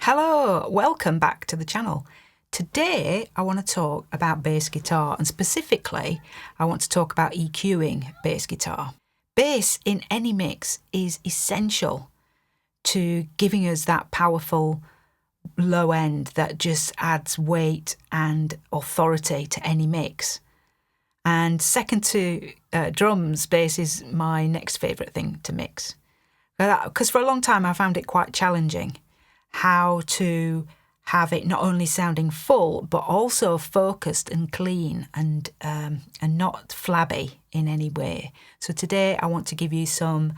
Hello, welcome back to the channel. Today I want to talk about bass guitar, and specifically I want to talk about EQing bass guitar. Bass in any mix is essential to giving us that powerful low end that just adds weight and authority to any mix. And second to drums, bass is my next favourite thing to mix. Because for a long time I found it quite challenging how to have it not only sounding full but also focused and clean and not flabby in any way. So today I want to give you some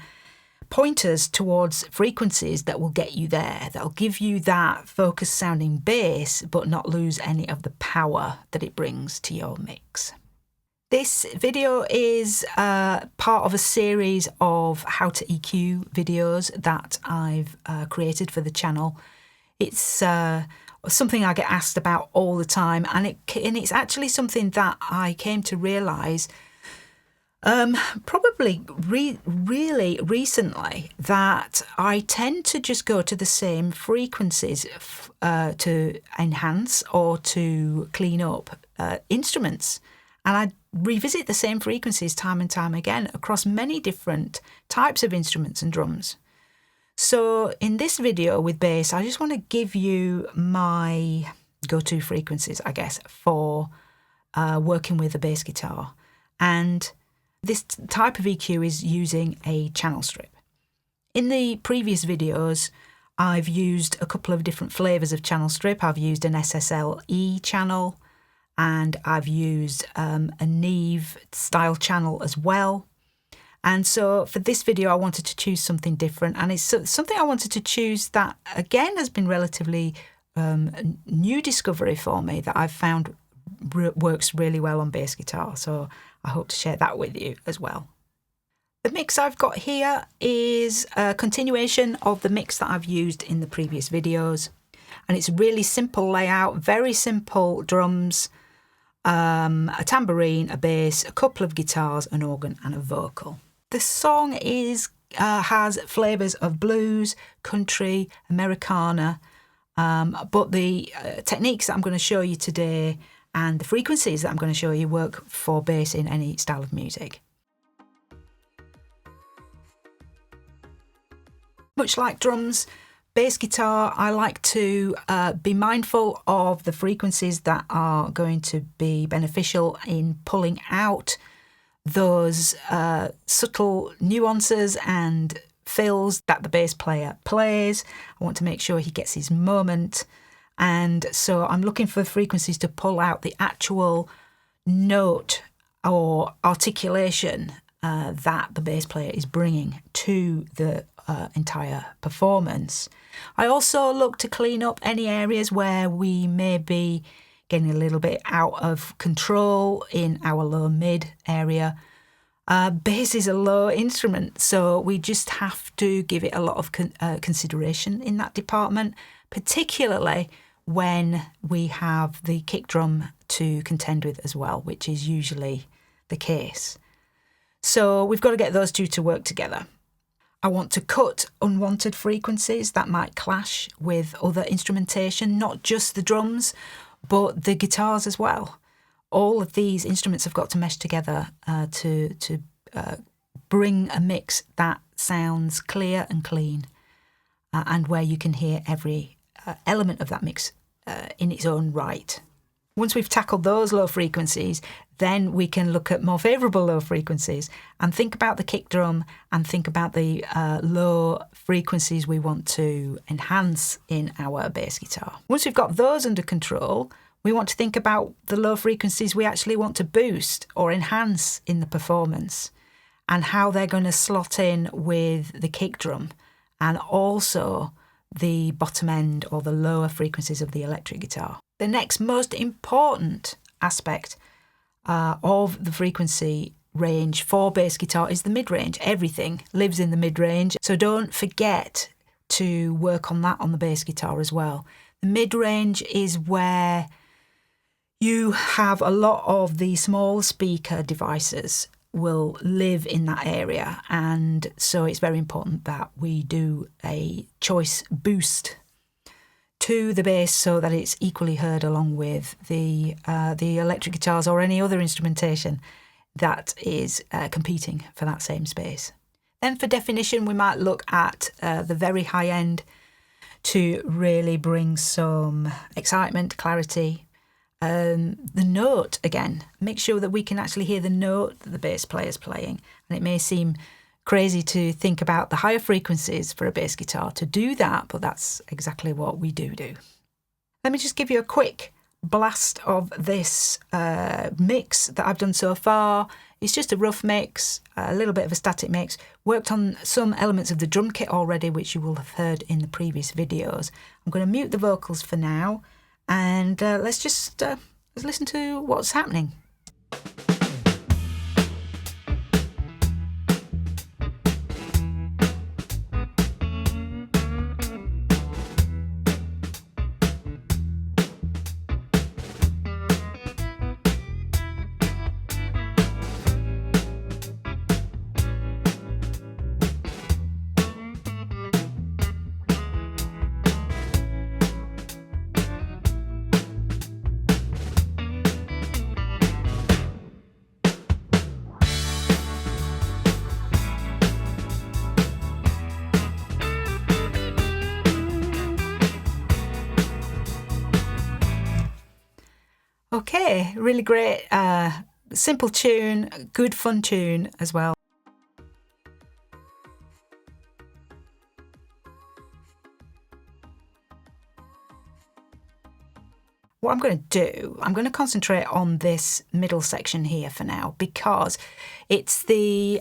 pointers towards frequencies that will get you there, that'll give you that focused sounding bass but not lose any of the power that it brings to your mix. This video is part of a series of how to EQ videos that I've created for the channel. It's something I get asked about all the time, and it's actually something that I came to realise probably really recently, that I tend to just go to the same frequencies to enhance or to clean up instruments. And I revisit the same frequencies time and time again across many different types of instruments and drums. So in this video with bass, I just want to give you my go-to frequencies, I guess, for working with a bass guitar. And this type of EQ is using a channel strip. In the previous videos, I've used a couple of different flavours of channel strip. I've used an SSL-E channel, and I've used a Neve style channel as well. And so for this video I wanted to choose something different, and it's something I wanted to choose that again has been relatively new discovery for me, that I've found works really well on bass guitar, so I hope to share that with you as well. The mix I've got here is a continuation of the mix that I've used in the previous videos, and it's a really simple layout, very simple drums, a tambourine, a bass, a couple of guitars, an organ and a vocal. The song has flavours of blues, country, Americana, but the techniques that I'm going to show you today and the frequencies that I'm going to show you work for bass in any style of music. Much like drums, bass guitar, I like to be mindful of the frequencies that are going to be beneficial in pulling out those subtle nuances and fills that the bass player plays. I want to make sure he gets his moment, and so I'm looking for frequencies to pull out the actual note or articulation that the bass player is bringing to the entire performance. I also look to clean up any areas where we may be getting a little bit out of control in our low mid area. Bass is a low instrument, so we just have to give it a lot of consideration in that department, particularly when we have the kick drum to contend with as well, which is usually the case. So we've got to get those two to work together. I want to cut unwanted frequencies that might clash with other instrumentation, not just the drums, but the guitars as well. All of these instruments have got to mesh together to bring a mix that sounds clear and clean, and where you can hear every element of that mix in its own right. Once we've tackled those low frequencies, then we can look at more favourable low frequencies and think about the kick drum and think about the low frequencies we want to enhance in our bass guitar. Once we've got those under control, we want to think about the low frequencies we actually want to boost or enhance in the performance, and how they're going to slot in with the kick drum and also the bottom end or the lower frequencies of the electric guitar. The next most important aspect of the frequency range for bass guitar is the mid-range. Everything lives in the mid-range, so don't forget to work on that on the bass guitar as well. The mid-range is where you have a lot of the small speaker devices will live in that area, and so it's very important that we do a choice boost to the bass so that it's equally heard along with the electric guitars or any other instrumentation that is competing for that same space. Then for definition, we might look at the very high end to really bring some excitement, clarity. The note, again, make sure that we can actually hear the note that the bass player is playing. And it may seem crazy to think about the higher frequencies for a bass guitar to do that, but that's exactly what we do. Let me just give you a quick blast of this mix that I've done so far. It's just a rough mix, a little bit of a static mix. Worked on some elements of the drum kit already, which you will have heard in the previous videos. I'm going to mute the vocals for now, and let's listen to what's happening. Okay, really great, simple tune, good fun tune as well. What I'm going to do, I'm going to concentrate on this middle section here for now, because it's the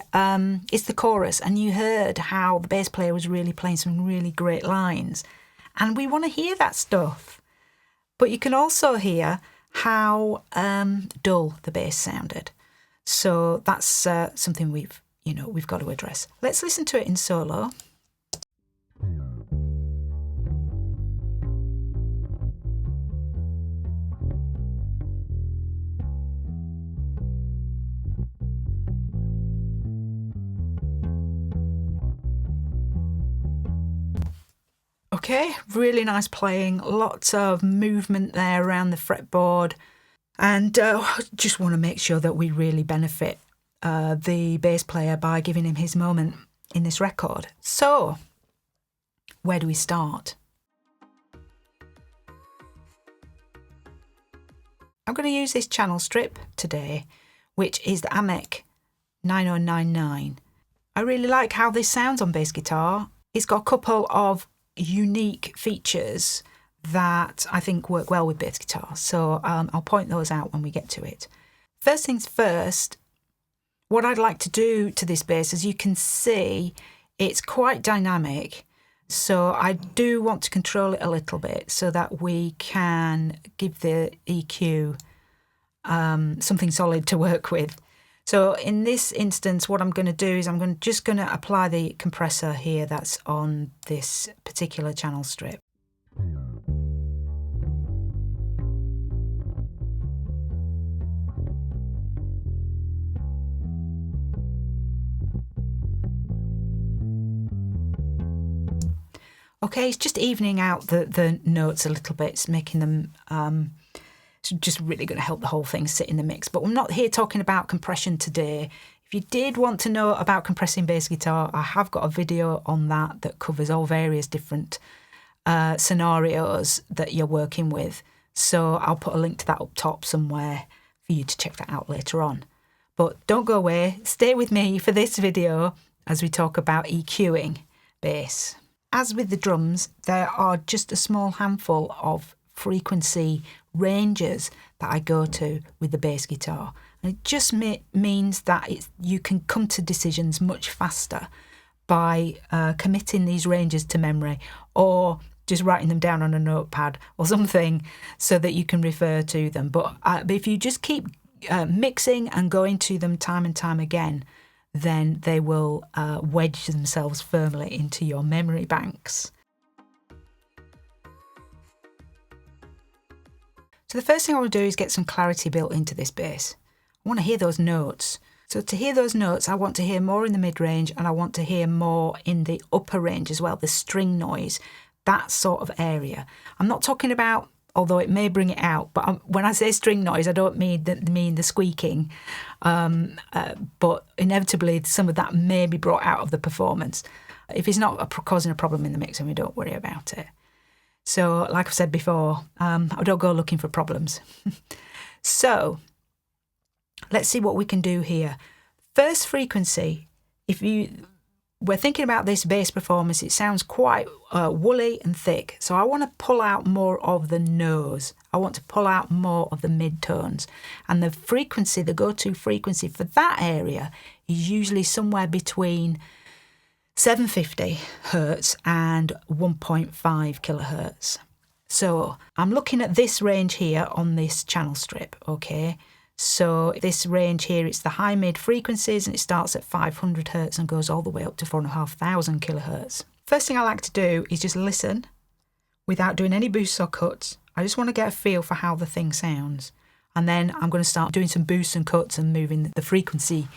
chorus, and you heard how the bass player was really playing some really great lines, and we want to hear that stuff. But you can also hear how dull the bass sounded. So that's something we've got to address. Let's listen to it in solo. Okay, really nice playing, lots of movement there around the fretboard, and just want to make sure that we really benefit the bass player by giving him his moment in this record. So, where do we start? I'm going to use this channel strip today, which is the AMEC 9099. I really like how this sounds on bass guitar. It's got a couple of unique features that I think work well with bass guitar, so I'll point those out when we get to it. First things first, what I'd like to do to this bass, as you can see, it's quite dynamic, so I do want to control it a little bit so that we can give the EQ something solid to work with. So in this instance, what I'm going to do is I'm just going to apply the compressor here that's on this particular channel strip. Okay, it's just evening out the notes a little bit, it's making them just really going to help the whole thing sit in the mix. But I'm not here talking about compression today. If you did want to know about compressing bass guitar, I have got a video on that covers all various different scenarios that you're working with. So I'll put a link to that up top somewhere for you to check that out later on. But don't go away, stay with me for this video as we talk about EQing bass. As with the drums, there are just a small handful of frequency ranges that I go to with the bass guitar, and it just means that you can come to decisions much faster by committing these ranges to memory, or just writing them down on a notepad or something so that you can refer to them. But if you just keep mixing and going to them time and time again, then they will wedge themselves firmly into your memory banks. So the first thing I want to do is get some clarity built into this bass. I want to hear those notes. So to hear those notes, I want to hear more in the mid-range, and I want to hear more in the upper range as well, the string noise, that sort of area. I'm not talking about, although it may bring it out, but when I say string noise, I don't mean the squeaking, but inevitably some of that may be brought out of the performance. If it's not causing a problem in the mix, then we don't worry about it. So, like I've said before, I don't go looking for problems. So, let's see what we can do here. First frequency, we're thinking about this bass performance, it sounds quite woolly and thick. So I want to pull out more of the nose. I want to pull out more of the mid-tones. And the frequency, the go-to frequency for that area is usually somewhere between 750 hertz and 1.5 kilohertz. So I'm looking at this range here on this channel strip, okay? So this range here, it's the high mid frequencies, and it starts at 500 hertz and goes all the way up to 4,500 kilohertz. First thing I like to do is just listen without doing any boosts or cuts. I just want to get a feel for how the thing sounds. And then I'm going to start doing some boosts and cuts and moving the frequency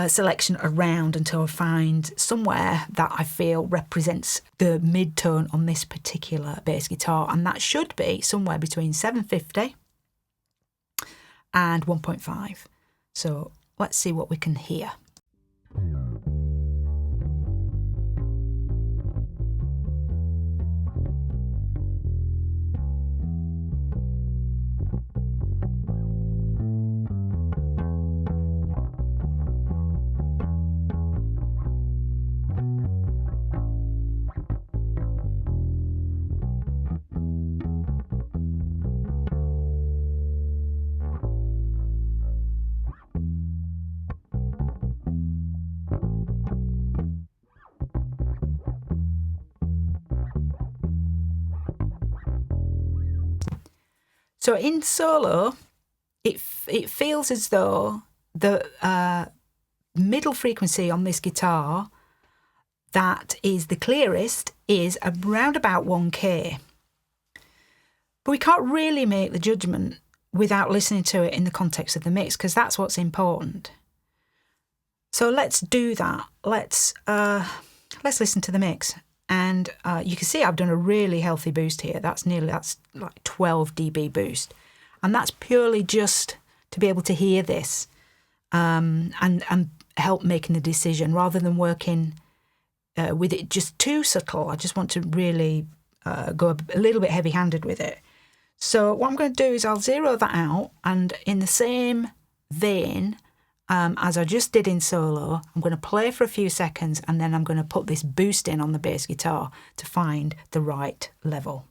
selection around until I find somewhere that I feel represents the mid-tone on this particular bass guitar. And that should be somewhere between 750 and 1.5. So let's see what we can hear. So in solo, it feels as though the middle frequency on this guitar that is the clearest is around about 1K. But we can't really make the judgment without listening to it in the context of the mix, because that's what's important. So let's do that. Let's listen to the mix. And you can see I've done a really healthy boost here. That's like 12 dB boost. And that's purely just to be able to hear this and help making the decision rather than working with it just too subtle. I just want to really go a little bit heavy-handed with it. So what I'm going to do is I'll zero that out, and in the same vein as I just did in solo, I'm going to play for a few seconds, and then I'm going to put this boost in on the bass guitar to find the right level.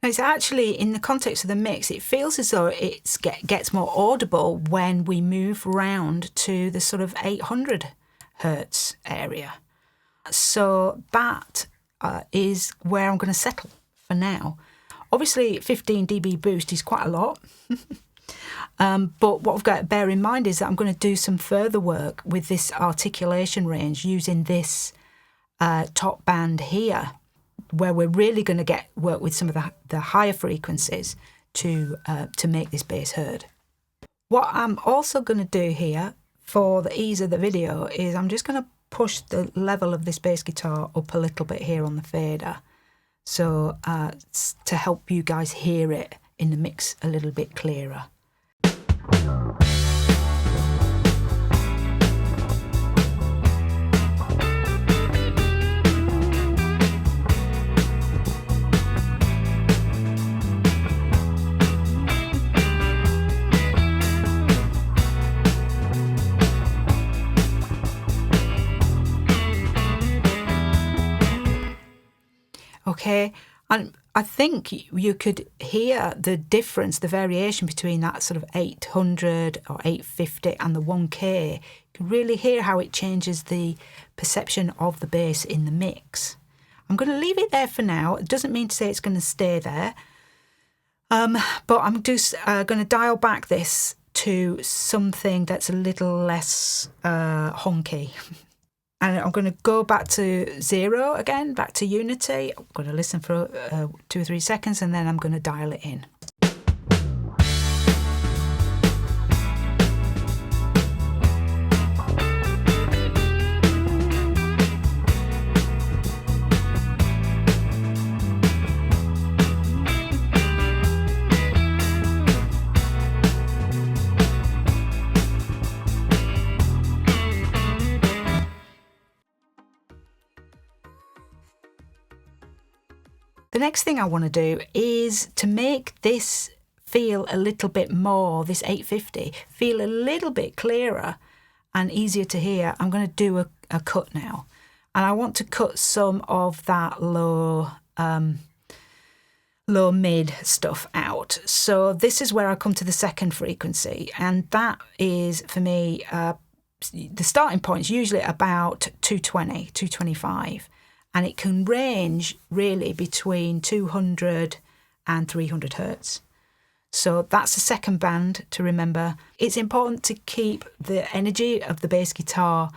It's actually, in the context of the mix, it feels as though it gets more audible when we move round to the sort of 800 hertz area. So that is where I'm going to settle for now. Obviously, 15 dB boost is quite a lot. But what I've got to bear in mind is that I'm going to do some further work with this articulation range using this top band here, where we're really going to work with some of the higher frequencies to make this bass heard. What I'm also going to do here, for the ease of the video, is I'm just going to push the level of this bass guitar up a little bit here on the fader, so to help you guys hear it in the mix a little bit clearer. Okay, and I think you could hear the difference, the variation between that sort of 800 or 850 and the 1K. You can really hear how it changes the perception of the bass in the mix. I'm going to leave it there for now. It doesn't mean to say it's going to stay there. But I'm just going to dial back this to something that's a little less honky. And I'm going to go back to 0 again, back to unity. I'm going to listen for 2 or 3 seconds and then I'm going to dial it in. The next thing I want to do is to make this feel a little bit more, this 850, feel a little bit clearer and easier to hear. I'm going to do a cut now. And I want to cut some of that low mid stuff out. So this is where I come to the second frequency. And that is, for me, the starting point is usually about 220, 225. And it can range really between 200 and 300 hertz. So that's the second band to remember. It's important to keep the energy of the bass guitar,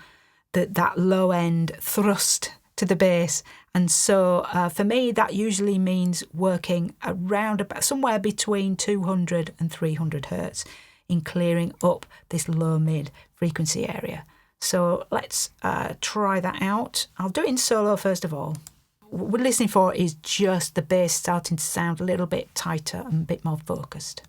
that low end thrust to the bass. And so for me, that usually means working around about somewhere between 200 and 300 hertz in clearing up this low mid frequency area. So let's try that out. I'll do it in solo first of all. What we're listening for is just the bass starting to sound a little bit tighter and a bit more focused.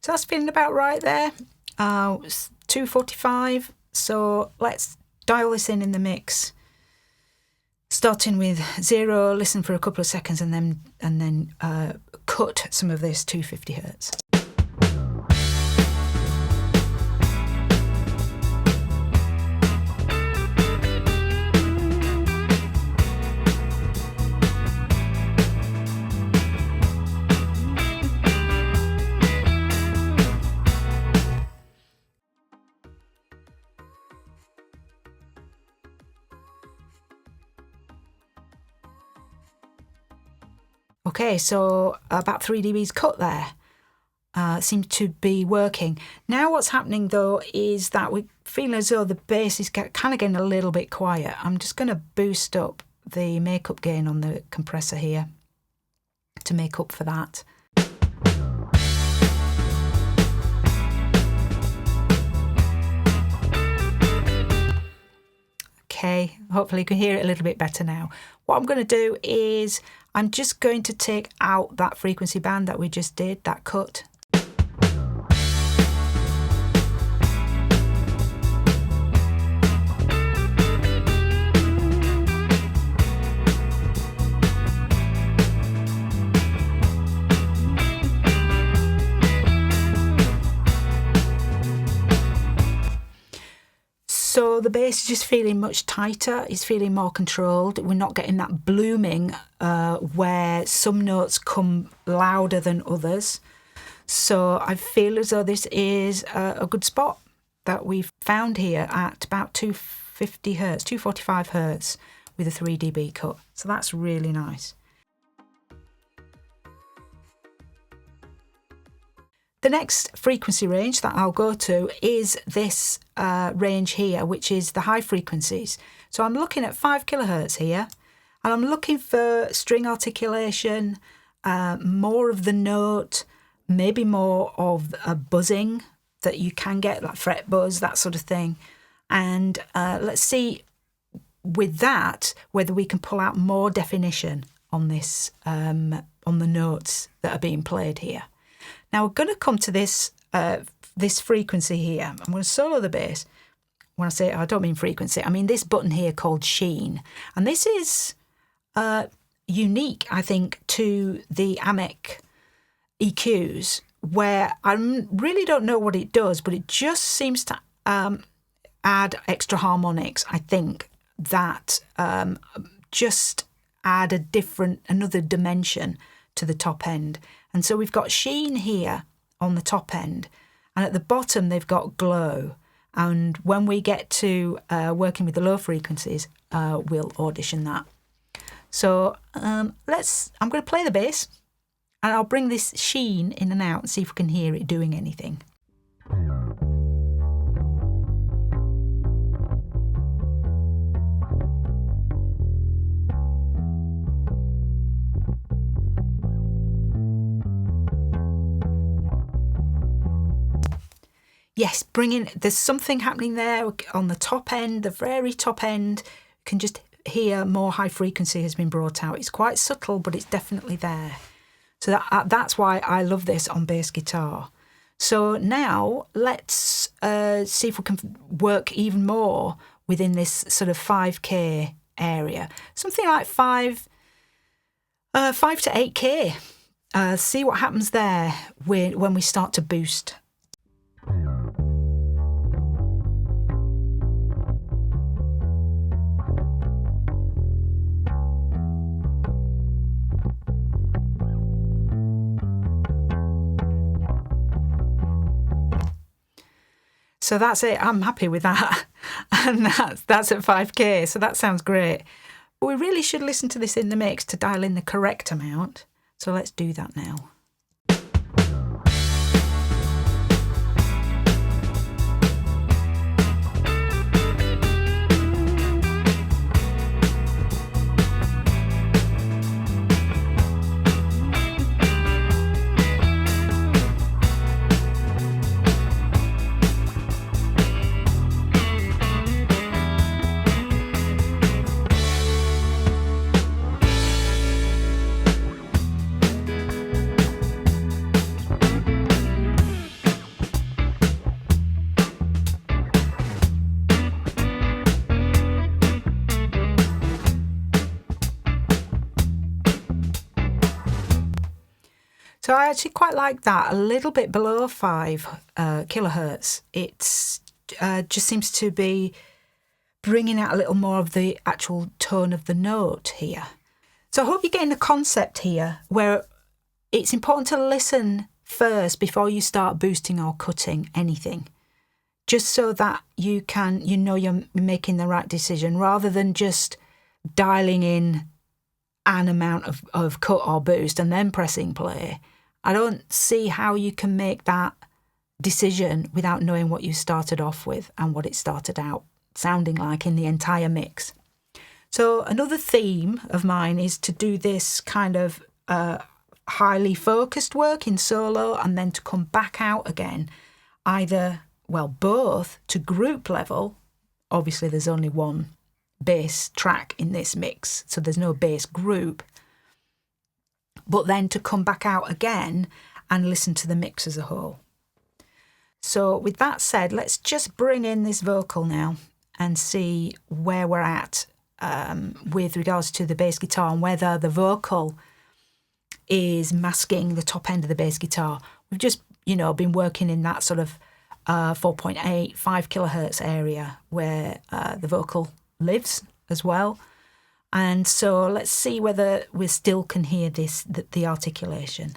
So that's feeling about right there. It's 245. So let's dial this in the mix. Starting with 0, listen for a couple of seconds, and then cut some of this 250 hertz. Okay, so about 3 dB's cut there. Seems to be working. Now what's happening though is that we feel as though the bass is kind of getting a little bit quiet. I'm just going to boost up the makeup gain on the compressor here to make up for that. Okay, hopefully you can hear it a little bit better now. What I'm going to do is I'm just going to take out that frequency band that we just did, that cut. So the bass is just feeling much tighter, it's feeling more controlled. We're not getting that blooming where some notes come louder than others. So I feel as though this is a good spot that we've found here at about 250 hertz, 245 hertz with a 3 dB cut. So that's really nice. The next frequency range that I'll go to is this range here, which is the high frequencies. So I'm looking at 5 kilohertz here, and I'm looking for string articulation, more of the note, maybe more of a buzzing that you can get, like fret buzz, that sort of thing. And let's see with that whether we can pull out more definition on this, on the notes that are being played here. Now we're going to come to this this frequency here. I'm going to solo the bass. When I say I don't mean frequency, I mean this button here called sheen. And this is unique, I think, to the AMEC EQs, where I really don't know what it does, but it just seems to add extra harmonics, I think, that just add another dimension to the top end. And so we've got sheen here on the top end, and at the bottom they've got glow. And when we get to working with the low frequencies, we'll audition that. So I'm going to play the bass, and I'll bring this sheen in and out and see if we can hear it doing anything. Yes, there's something happening there on the top end, the very top end. You can just hear more high frequency has been brought out. It's quite subtle, but it's definitely there. So that's why I love this on bass guitar. So now let's see if we can work even more within this sort of 5K area. Something like 5 to 8K. See what happens there when we start to boost. So that's it. I'm happy with that. And that's at 5K. So that sounds great. But we really should listen to this in the mix to dial in the correct amount. So let's do that now. So I actually quite like that, a little bit below 5 kilohertz. It just seems to be bringing out a little more of the actual tone of the note here. So I hope you're getting the concept here, where it's important to listen first before you start boosting or cutting anything, just so that you know you're making the right decision, rather than just dialing in an amount of cut or boost and then pressing play. I don't see how you can make that decision without knowing what you started off with and what it started out sounding like in the entire mix. So another theme of mine is to do this kind of highly focused work in solo, and then to come back out again, both to group level. Obviously there's only one bass track in this mix, so there's no bass group, but then to come back out again and listen to the mix as a whole. So with that said, let's just bring in this vocal now and see where we're at with regards to the bass guitar, and whether the vocal is masking the top end of the bass guitar. We've just, been working in that sort of 4.8, 5 kilohertz area where the vocal lives as well. And so let's see whether we still can hear the articulation.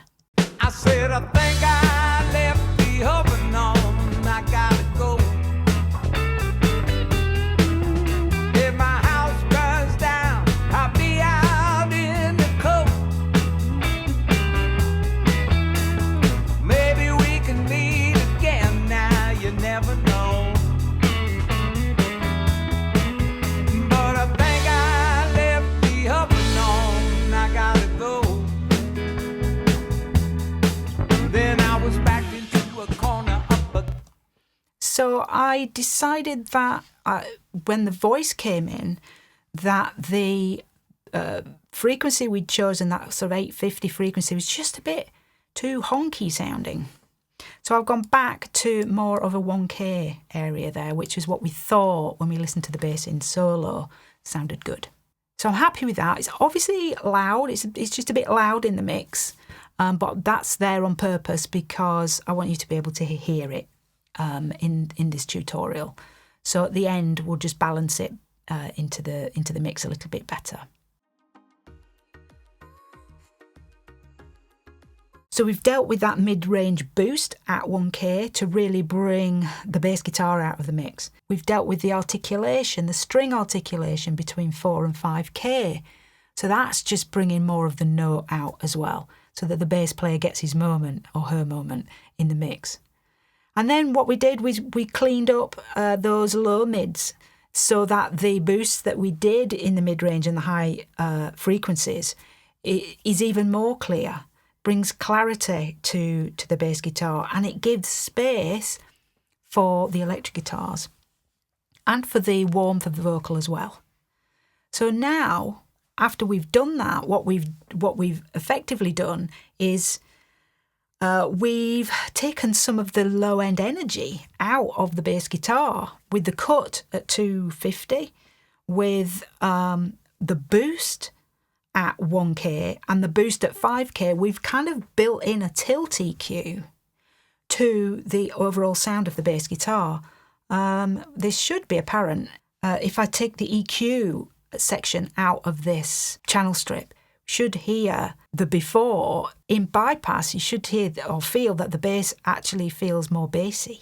I said, I think I left the oven on, I gotta go. If my house burns down, I'll be out in the cold. Maybe we can meet again now, you never know. Then So I decided that when the voice came in, that the frequency we'd chosen, that sort of 850 frequency, was just a bit too honky sounding. So I've gone back to more of a 1K area there, which is what we thought when we listened to the bass in solo sounded good. So I'm happy with that. It's obviously loud. It's just a bit loud in the mix, but that's there on purpose because I want you to be able to hear it in this tutorial. So at the end, we'll just balance it into the mix a little bit better. So we've dealt with that mid-range boost at 1K to really bring the bass guitar out of the mix. We've dealt with the articulation, the string articulation between 4 and 5K. So that's just bringing more of the note out as well, so that the bass player gets his moment or her moment in the mix. And then what we did was we cleaned up those low mids so that the boost that we did in the mid-range and the high frequencies is even more clear. Brings clarity to the bass guitar, and it gives space for the electric guitars and for the warmth of the vocal as well. So now, after we've done that, what we've effectively done is we've taken some of the low end energy out of the bass guitar with the cut at 250, with the boost at 1K and the boost at 5K. We've kind of built in a tilt EQ to the overall sound of the bass guitar. This should be apparent. If I take the EQ section out of this channel strip, you should hear the before. In bypass, you should hear or feel that the bass actually feels more bassy.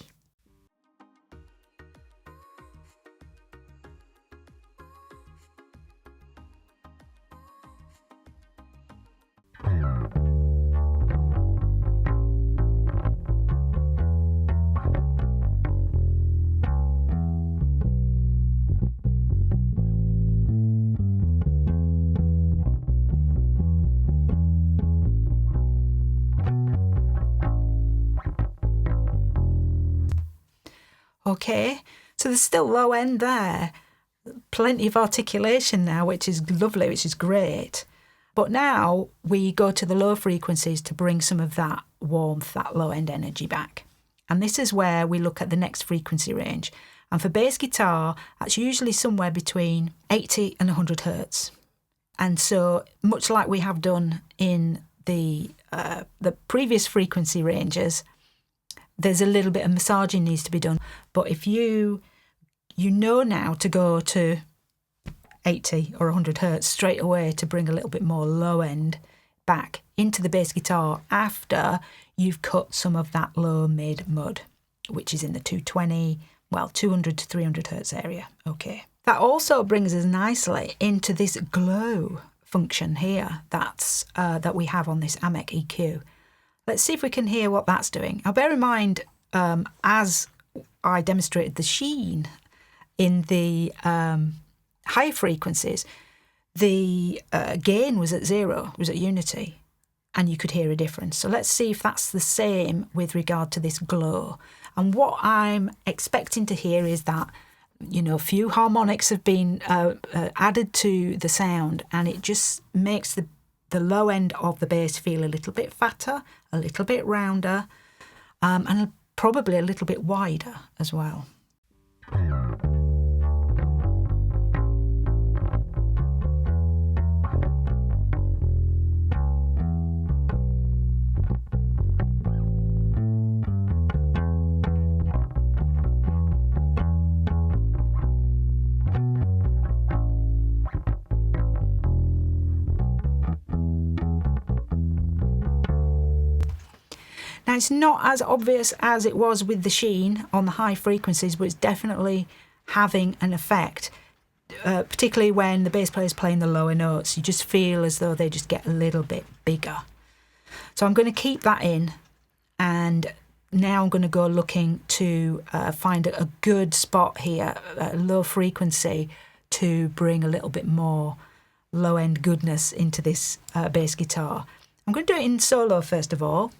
Okay, so there's still low end there. Plenty of articulation now, which is lovely, which is great. But now we go to the low frequencies to bring some of that warmth, that low end energy back. And this is where we look at the next frequency range. And for bass guitar, that's usually somewhere between 80 and 100 hertz. And so much like we have done in the previous frequency ranges, there's a little bit of massaging needs to be done. But if you know now to go to 80 or 100 hertz straight away to bring a little bit more low end back into the bass guitar after you've cut some of that low mid mud, which is in the 220, 200 to 300 hertz area. Okay. That also brings us nicely into this glow function here that we have on this AMEC EQ. Let's see if we can hear what that's doing. Now bear in mind, as I demonstrated the sheen in the high frequencies, the gain was at 0, was at unity, and you could hear a difference. So let's see if that's the same with regard to this glow. And what I'm expecting to hear is that, a few harmonics have been added to the sound, and it just makes the low end of the bass feel a little bit fatter, a little bit rounder, and probably a little bit wider as well. Now, it's not as obvious as it was with the sheen on the high frequencies, but it's definitely having an effect, particularly when the bass player is playing the lower notes. You just feel as though they just get a little bit bigger. So I'm going to keep that in, and now I'm going to go looking to find a good spot here, a low frequency, to bring a little bit more low-end goodness into this bass guitar. I'm going to do it in solo first of all.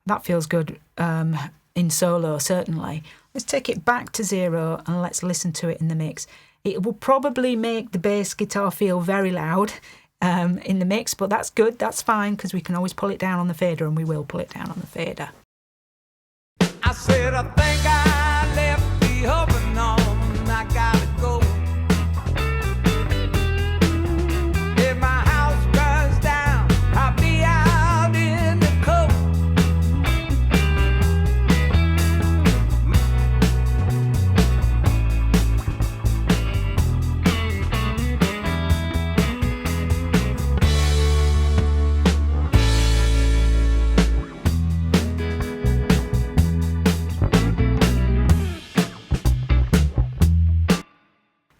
That feels good in solo, certainly. Let's take it back to 0 and let's listen to it in the mix. It will probably make the bass guitar feel very loud in the mix, but that's good, that's fine, because we can always pull it down on the fader, and we will pull it down on the fader. I said, I think I left the oven on, I gotta go. If my house burns down, I'll be out in the cold.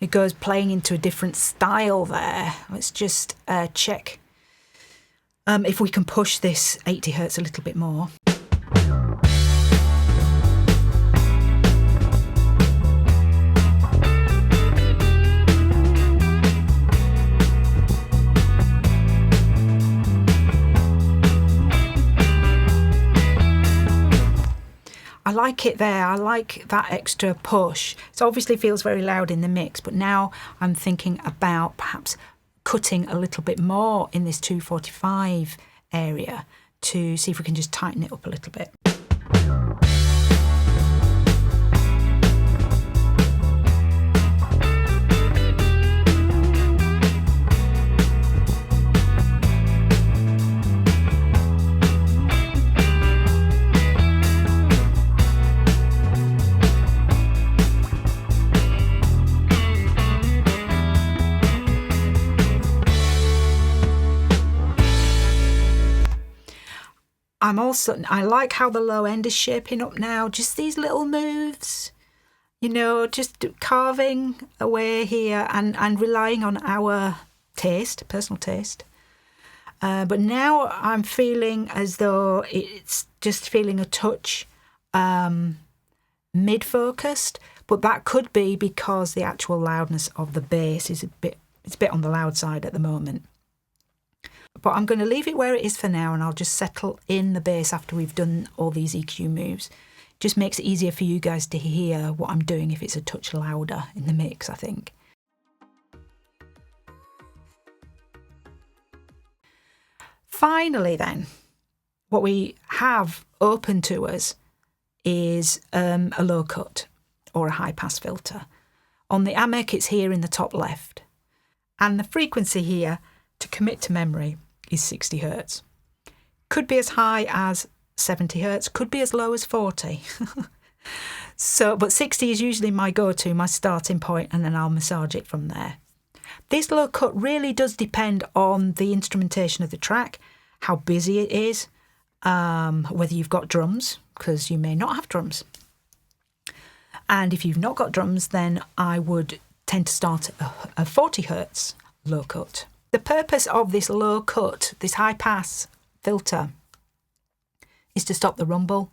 It goes playing into a different style there. Let's just check if we can push this 80 hertz a little bit more. I like it there. I like that extra push. It obviously feels very loud in the mix, but now I'm thinking about perhaps cutting a little bit more in this 245 area to see if we can just tighten it up a little bit. I like how the low end is shaping up now. Just these little moves, you know, just carving away here and relying on our taste, personal taste. But now I'm feeling as though it's just feeling a touch mid-focused, but that could be because the actual loudness of the bass is it's a bit on the loud side at the moment. But I'm going to leave it where it is for now, and I'll just settle in the bass after we've done all these EQ moves. Just makes it easier for you guys to hear what I'm doing if it's a touch louder in the mix, I think. Finally then, what we have open to us is a low cut or a high pass filter. On the AMEC, it's here in the top left. And the frequency here, to commit to memory, is 60 hertz. Could be as high as 70 hertz, could be as low as 40. But 60 is usually my go-to, my starting point, and then I'll massage it from there. This low cut really does depend on the instrumentation of the track, how busy it is, whether you've got drums, because you may not have drums. And if you've not got drums, then I would tend to start a 40 hertz low cut. The purpose of this low cut, this high pass filter, is to stop the rumble,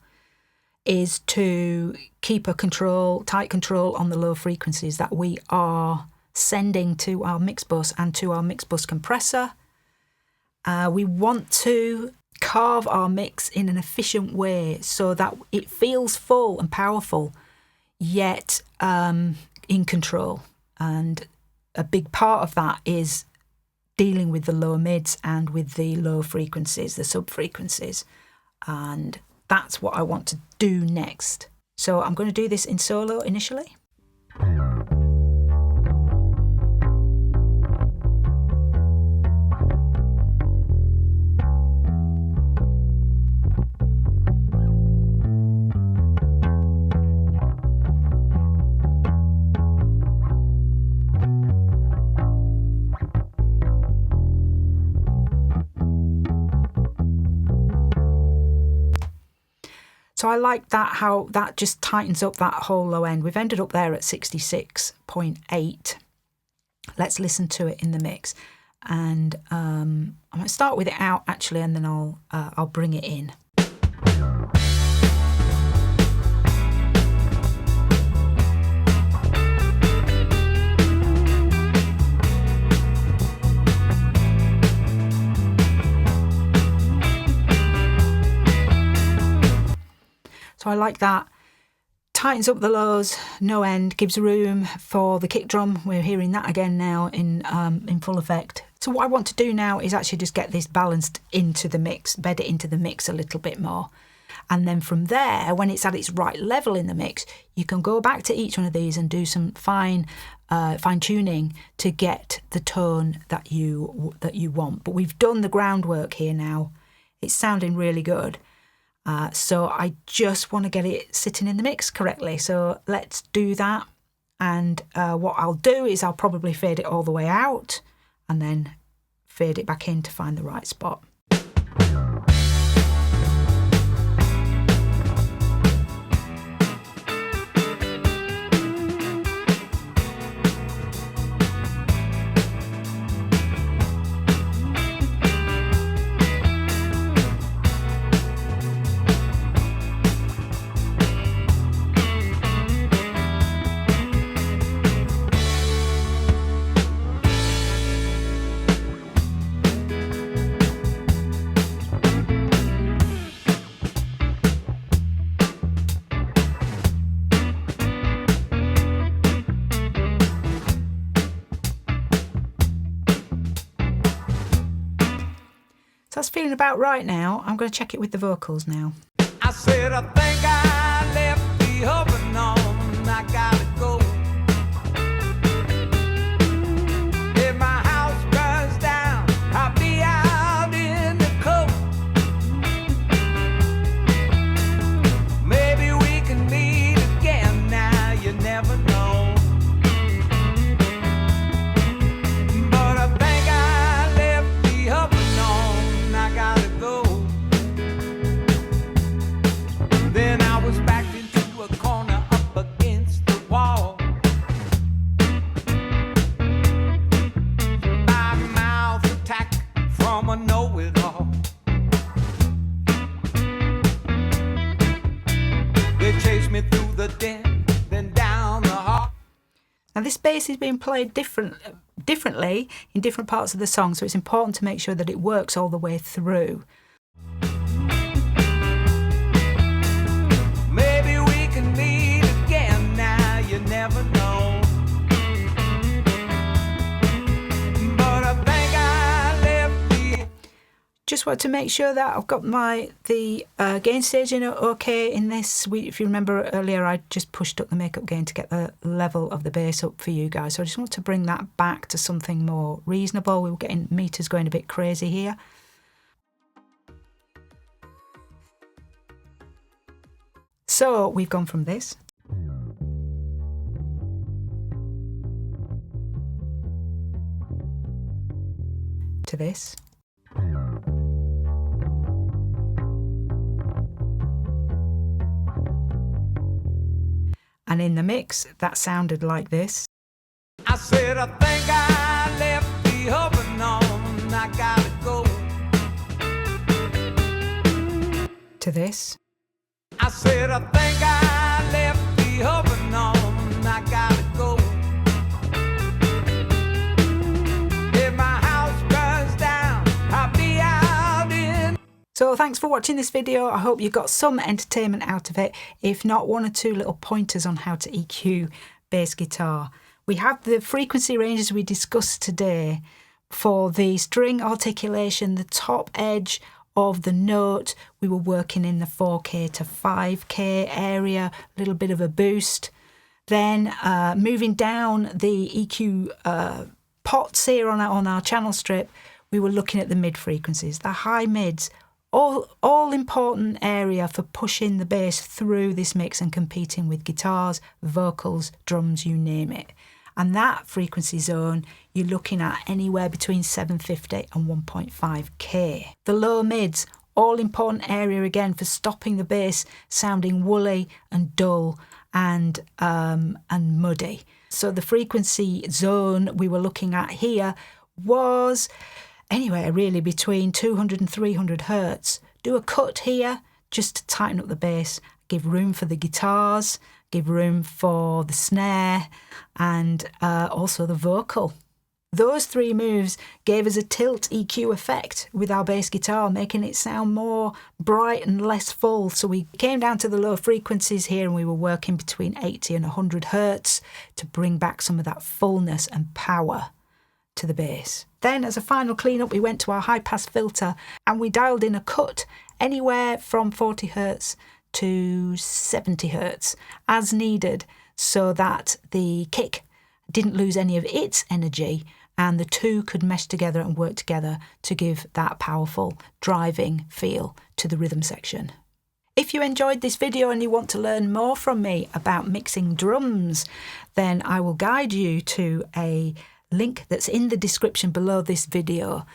is to keep a tight control on the low frequencies that we are sending to our mix bus and to our mix bus compressor. We want to carve our mix in an efficient way so that it feels full and powerful, yet in control. And a big part of that is dealing with the low mids and with the low frequencies, the sub frequencies. And that's what I want to do next. So I'm going to do this in solo initially. So I like that, how that just tightens up that whole low end. We've ended up there at 66.8. Let's listen to it in the mix. And I'm going to start with it out actually, and then I'll bring it in. So I like that. Tightens up the lows, no end, gives room for the kick drum. We're hearing that again now in full effect. So what I want to do now is actually just get this balanced into the mix, bed it into the mix a little bit more. And then from there, when it's at its right level in the mix, you can go back to each one of these and do some fine tuning to get the tone that you want. But we've done the groundwork here now. It's sounding really good. So I just want to get it sitting in the mix correctly. So let's do that. And what I'll do is I'll probably fade it all the way out and then fade it back in to find the right spot. So that's feeling about right now. I'm going to check it with the vocals now. I said, I think I left the oven on. I gotta go. If my house burns down, I'll be out in the cold. Maybe we can meet again now, you never know. But I think I left the oven on. I gotta go. Then I was backed into a corner up against the wall. My mouth attacked from a know-it-all. They chased me through the den, then down the hall. Now this bass is being played differently in different parts of the song, so it's important to make sure that it works all the way through. Maybe we can meet again now, you never know. But I think I left the... Just want to make sure that I've got the gain staging okay in this. If you remember earlier, I just pushed up the makeup gain to get the level of the bass up for you guys. So I just want to bring that back to something more reasonable. We were getting meters going a bit crazy here. So we've gone from this to this. And in the mix, that sounded like this. I said, I think I left the oven on. I gotta go. To this. I said, I think I left the oven on. I gotta go. If my house burns down, I'll be out in... So thanks for watching this video. I hope you got some entertainment out of it. If not, one or two little pointers on how to EQ bass guitar. We have the frequency ranges we discussed today for the string articulation, the top edge of the note. We were working in the 4K to 5K area, a little bit of a boost. Then moving down the EQ pots here on our channel strip, we were looking at the mid frequencies, the high mids, all important area for pushing the bass through this mix and competing with guitars, vocals, drums, you name it. And that frequency zone, you're looking at anywhere between 750 and 1.5K. The low mids, all important area again for stopping the bass sounding woolly and dull and muddy. So the frequency zone we were looking at here was anywhere really between 200 and 300 hertz. Do a cut here just to tighten up the bass, give room for the guitars, give room for the snare and also the vocal Those 3 moves gave us a tilt EQ effect with our bass guitar, making it sound more bright and less full. So we came down to the low frequencies here and we were working between 80 and 100 hertz to bring back some of that fullness and power to the bass. Then as a final cleanup, we went to our high pass filter and we dialed in a cut anywhere from 40 hertz to 70 hertz as needed, so that the kick didn't lose any of its energy and the 2 could mesh together and work together to give that powerful driving feel to the rhythm section. If you enjoyed this video and you want to learn more from me about mixing drums, then I will guide you to a link that's in the description below this video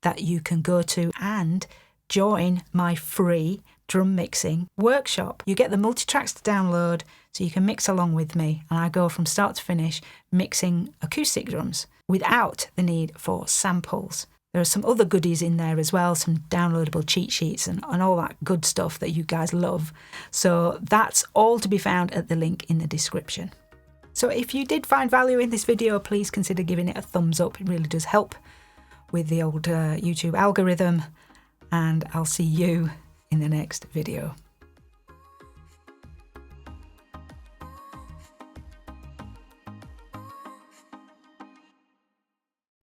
that you can go to and join my free drum mixing workshop. You get the Multitracks to download so you can mix along with me, and I go from start to finish mixing acoustic drums without the need for samples. There are some other goodies in there as well, some downloadable cheat sheets and all that good stuff that you guys love. So that's all to be found at the link in the description. So if you did find value in this video, please consider giving it a thumbs up. It really does help with the old YouTube algorithm, and I'll see you in the next video.